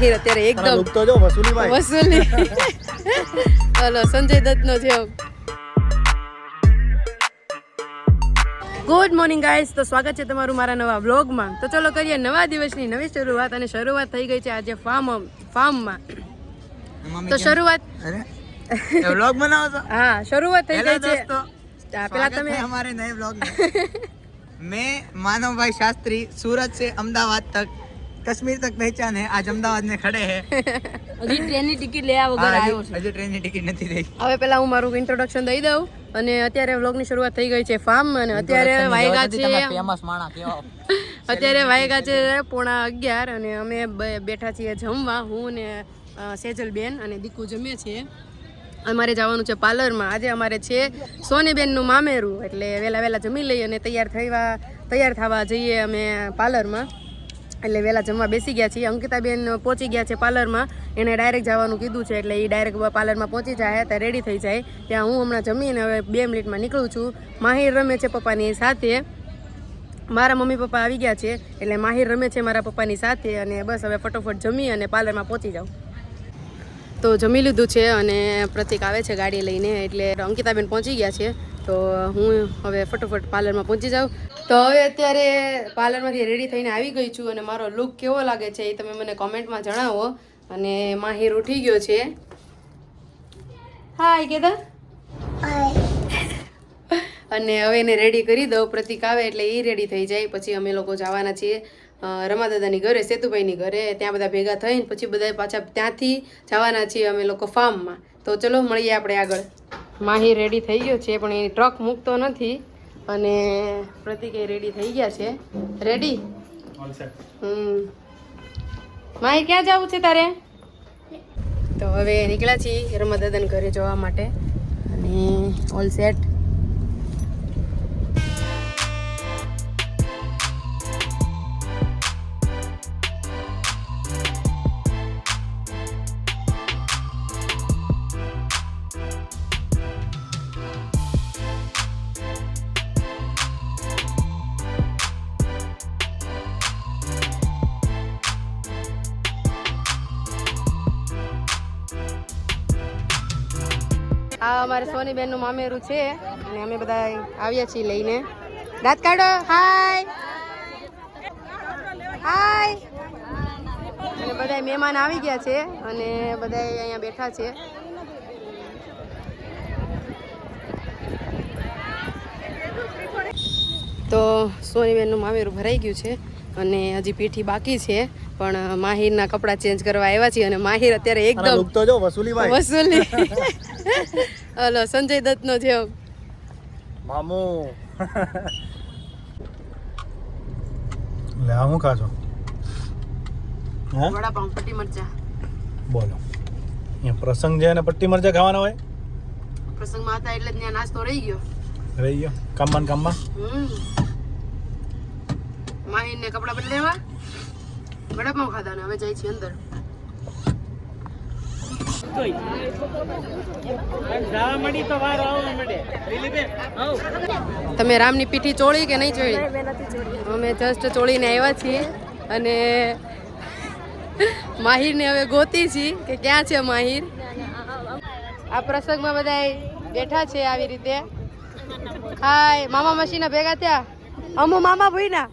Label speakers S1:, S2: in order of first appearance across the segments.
S1: માહિર અત્યારે એકદમ
S2: તો જો વસૂલી
S1: હલો સંજય દત્તનો જેવો. ગુડ મોર્નિંગ ગાઈસ, તો સ્વાગત છે તમારું મારા નવા વ્લોગમાં. તો ચલો કરીએ નવા દિવસની નવી શરૂઆત, અને શરૂઆત થઈ ગઈ છે આજે ફાર્મમાં. તો શરૂઆત
S2: વ્લોગ બનાવો છો?
S1: હા, શરૂઆત થઈ ગઈ છે.
S2: પેલા તમે हमारे नए व्लॉग में मैं मानव भाई शास्त्री सूरत से अहमदाबाद तक कश्मीर तक पहचान है. आज अहमदाबाद में खड़े हैं.
S1: હજી ટ્રેનની ટિકિટ લેવા વગર આવ્યો છે.
S2: હજી ટ્રેનની ટિકિટ નથી થઈ.
S1: હવે પેલા હું મારું ઇન્ટ્રોડક્શન દઈ દઉં. અને અત્યારે વ્લોગની શરૂઆત થઈ ગઈ છે ફાર્મ, અને અત્યારે વાયગા છે
S2: ફેમસ માણા કેવો.
S1: અત્યારે વાયગા છે 11:30 અને અમે બેઠા છીએ જમવા. હું ને સેજલબેન અને દીકુ જમીએ છીએ. અમારે જવાનું છે પાર્લરમાં. આજે અમારે છે સોનીબેનનું મામેરું, એટલે વહેલા જમી લઈએ અને તૈયાર થવા જઈએ અમે પાર્લરમાં. એટલે વહેલા જમવા બેસી ગયા છીએ. અંકિતાબેન પહોંચી ગયા છે પાર્લરમાં. એને ડાયરેક્ટ જવાનું કીધું છે, એટલે એ ડાયરેક્ટ પાર્લરમાં પહોંચી જાય ત્યાં રેડી થઈ જાય. ત્યાં હું હમણાં જમીને હવે 2 મિનિટમાં નીકળું છું. માહિર રમે છે પપ્પાની સાથે. મારા મમ્મી પપ્પા આવી ગયા છે, એટલે માહિર રમે છે મારા પપ્પાની સાથે. અને બસ હવે ફટોફટ જમી અને પાર્લરમાં પહોંચી જાઉં. તો જમી લીધું છે અને પ્રતિક આવે છે ગાડી લઈને, એટલે અંકિતાબેન પહોંચી ગયા છે. તો હું હવે ફટોફટ પાર્લરમાં પહોંચી જાઉં. તો હવે અત્યારે પાર્લરમાંથી રેડી થઈને આવી ગઈ છું, અને મારો લુક કેવો લાગે છે એ તમે મને કોમેન્ટમાં જણાવો. અને માહિર ઉઠી ગયો છે. હાય કેદા. અને હવે એને રેડી કરી દઉં. પ્રતિક આવે એટલે એ રેડી થઈ જાય. પછી અમે લોકો જવાના છીએ રમાદાદાની ઘરે, સેતુભાઈની ઘરે. ત્યાં બધા ભેગા થઈને પછી બધા પાછા ત્યાંથી જવાના છીએ અમે લોકો ફાર્મમાં. તો ચલો મળીએ આપણે આગળ. માહિર રેડી થઈ ગયો છે, પણ એ ટ્રક મૂકતો નથી. અને પ્રતિકે રેડી થઈ ગયા છે. રેડી? માહિર ક્યાં જવું છે તારે? તો હવે નીકળ્યા છીએ રમાદાદાના ઘરે જવા માટે. અને ઓલ સેટ. આ અમારે સોનીબેનનું મામેરું છે, અને અમે બધા આવ્યા છીએ લઈને. દાંત કાઢો. હાય હાય. અને બધા મહેમાન આવી ગયા છે, અને બધા અહીંયા બેઠા છે. તો સોનીબેનનું મામેરું ભરાઈ ગયું છે, અને હજી પીઠી બાકી છે. પણ માહિરના કપડાં ચેન્જ કરવા આવ્યા છીએ, અને માહિર અત્યારે એકદમ
S2: તો જો વસૂલી
S1: હલો સંજય દત્તનો જેવો.
S2: મામુ લે હું ખાજો
S1: વડાપાઉં પટ્ટી મરચા.
S2: બોલો, અહીંયા પ્રસંગ છે અને પટ્ટી મરચા ખાવાના હોય.
S1: પ્રસંગમાં હતા એટલે ત્યાં નાસ્તો રહી ગયો.
S2: કામમાં
S1: માહિરને કપડાં બદલેવા વડાપાઉં ખાધા, ને હવે જાય છે અંદર. તમે રામની પીઠી ચોળી કે નહીં ચોળી? અમે જસ્ટ ચોળીને આવ્યા છીએ, અને માહિરને હવે ગોતી છીએ કે ક્યાં છે માહિર. આ પ્રસંગમાં બધા બેઠા છે આવી રીતે. હાય મામા માસીના ભેગા થયા. અમુ મામા ભઈના.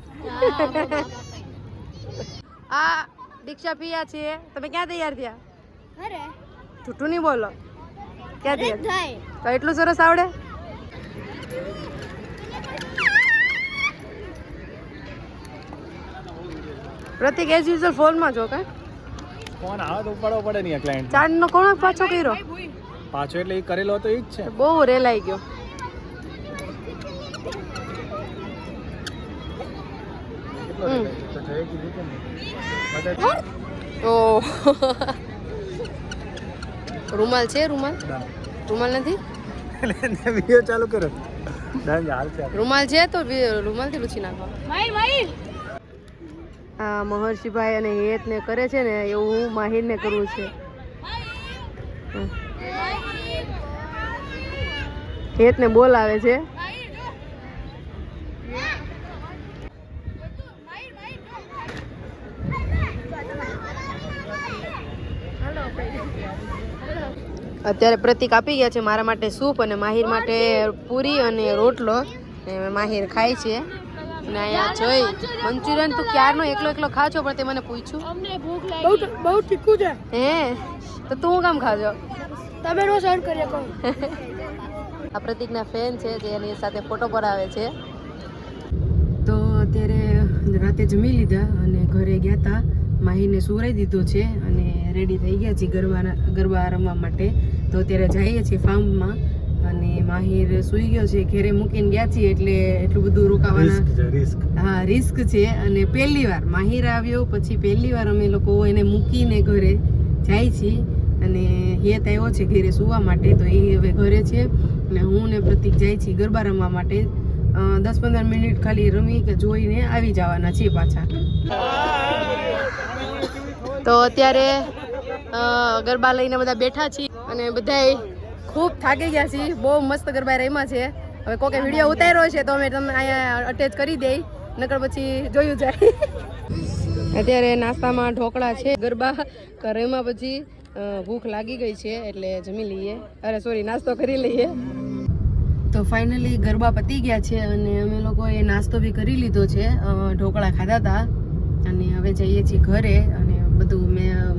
S1: આ દીક્ષા પિયા છે. તમે ક્યાં તૈયાર થયા? જૂઠું નહીં બોલો. ક્યાં તૈયાર? તો એટલું સરસ આવડે? પ્રતિક એઝ યુઝ્યુઅલ ફોનમાં છો કે?
S2: ફોન આવે તો ઉપાડવો પડે ને ક્લાયન્ટ.
S1: ચાંદનો કોણ પાછો કર્યો?
S2: પાછો એટલે એ કરેલો તો એ જ છે. બહુ
S1: રેલાઈ ગયો. રૂમાલ છે? રૂમાલ નથી?
S2: વિડિયો ચાલુ કરો.
S1: રૂમાલ છે તો રૂમાલથી લૂછી નાખો. આ મહર્ષિભાઈ અને હેતને કરે છે ને એવું માહિરને કરવું છે. હેતને બોલાવે છે. અત્યારે પ્રતિક આપી ગયા છે મારા માટે સૂપ અને માહિર માટે પૂરી અને રોટલો. માહિર ખાય છે અને અહીંયા જોઈ મંચુરિયન તું ક્યારનો એકલો એકલો ખાજો પણ તે મને પૂછ્યું
S3: અમને ભૂખ લાગી બહુ તીખું છે.
S1: હે તો તું કામ ખાજો?
S3: તમે નો સહન કરી શકો.
S1: આ પ્રતિકના ફેન છે જે એની સાથે ફોટો પડાવે છે. તો અત્યારે રાતે જમી લીધા અને ઘરે ગયા હતા. માહીને સુવરાઈ દીધો છે અને રેડી થઈ ગયા છે ગરબા રમવા માટે. તો અત્યારે જઈએ છીએ ફાર્મમાં અને માહિર સૂઈ ગયો છે. ઘરે મૂકીને ગયા છીએ એટલે એટલું બધું રોકાવાના હા રિસ્ક છે. અને પહેલી વાર માહિર આવ્યો પછી પહેલી વાર અમે લોકો એને મૂકીને ઘરે જાય છીએ અને હેત આવ્યો છે ઘરે સુવા માટે. તો એ હવે ઘરે છે અને હું ને પ્રતિક જાય છીએ ગરબા રમવા માટે. 10-15 મિનિટ ખાલી રમી કે જોઈને આવી જવાના છીએ પાછા. તો અત્યારે ગરબા લઈને બધા બેઠા છીએ અને બધાય ખૂબ થાકી ગયા છીએ. બહુ મસ્ત ગરબા રમ્યા છે. હવે કોકે વિડીયો ઉતાર્યો છે તો અમે તમને અહીંયા અટેચ કરી દઈ નકર પછી જોયું જાય. અત્યારે નાસ્તામાં ઢોકળા છે. ગરબા રમ્યા પછી ભૂખ લાગી ગઈ છે એટલે જમી લઈએ. અરે સોરી નાસ્તો કરી લઈએ. તો ફાઇનલી ગરબા પતી ગયા છે અને અમે લોકોએ નાસ્તો બી કરી લીધો છે. ઢોકળા ખાધા હતા અને હવે જઈએ છીએ ઘરે. અને બધું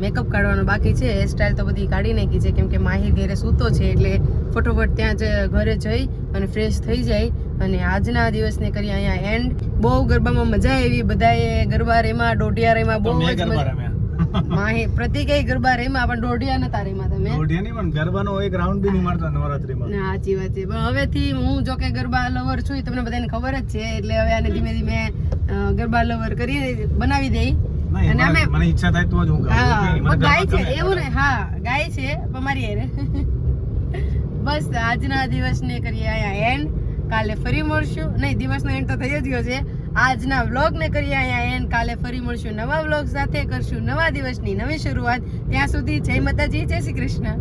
S1: મેકઅપ કાઢવાનું બાકી છે. હેરસ્ટાઈલ તો બધી કાઢી નાખી છે કેમ કે માહિર ઘરે સૂતો છે એટલે ફટોફટ ત્યાં જ ઘરે જઈ અને ફ્રેશ થઈ જાય. અને આજના દિવસને કરી અહીંયા એન્ડ. બહુ ગરબામાં મજા આવી. બધાએ ગરબા રેમાં દોઢિયા રેમાં બહુ જ મજા. માહિર પ્રતિક ગરબા રેમાં પણ દોઢિયા નતા રેમાં. તમે
S4: દોઢિયા નહીં પણ ગરબાનો એક રાઉન્ડ બી નહીં મારતા નવરાત્રીમાં.
S1: સાચી વાત છે. પણ હવેથી હું જો કે ગરબા લવર છું તમને બધાને ખબર જ છે એટલે હવે આને ધીમે ધીમે ગરબા લવર કરી બનાવી દઈ. અને અમે
S4: મને ઈચ્છા થાય તો જ હું ગાઉં.
S1: ગાય છે એવું ને હા ગાય છે પણ મારી હારે. બસ આજના દિવસને કરીએ અહીંયા એન્ડ. કાલે ફરી મળશું. નહીં દિવસનો એન્ડ તો થઈ જ ગયો છે. આજના વ્લોગને કરીએ અહીંયા એન્ડ. કાલે ફરી મળશું નવા વ્લોગ સાથે. કરશું નવા દિવસની નવી શરૂઆત. ત્યાં સુધી જય માતાજી, જય શ્રી કૃષ્ણ.